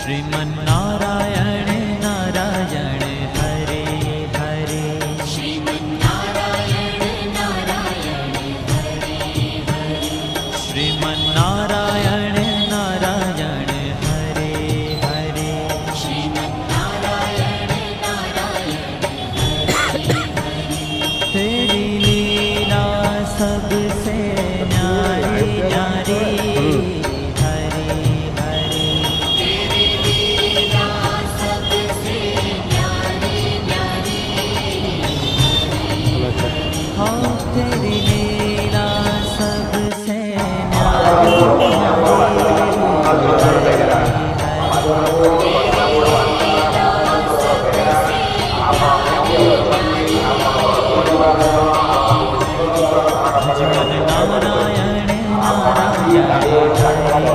श्रीमन्नारायण नारायण हरे हरे, श्रीमन्नारायण नारायण हरे हरे, श्रीमन्नारायण नारायण हरे हरे, श्रीमन्नारायण नारायण हरे हरे। तेरी लीला सबसे न्यारी न्यारी, तेरी लीला सबसे न्यारी नारायण नारायण हरे हरे।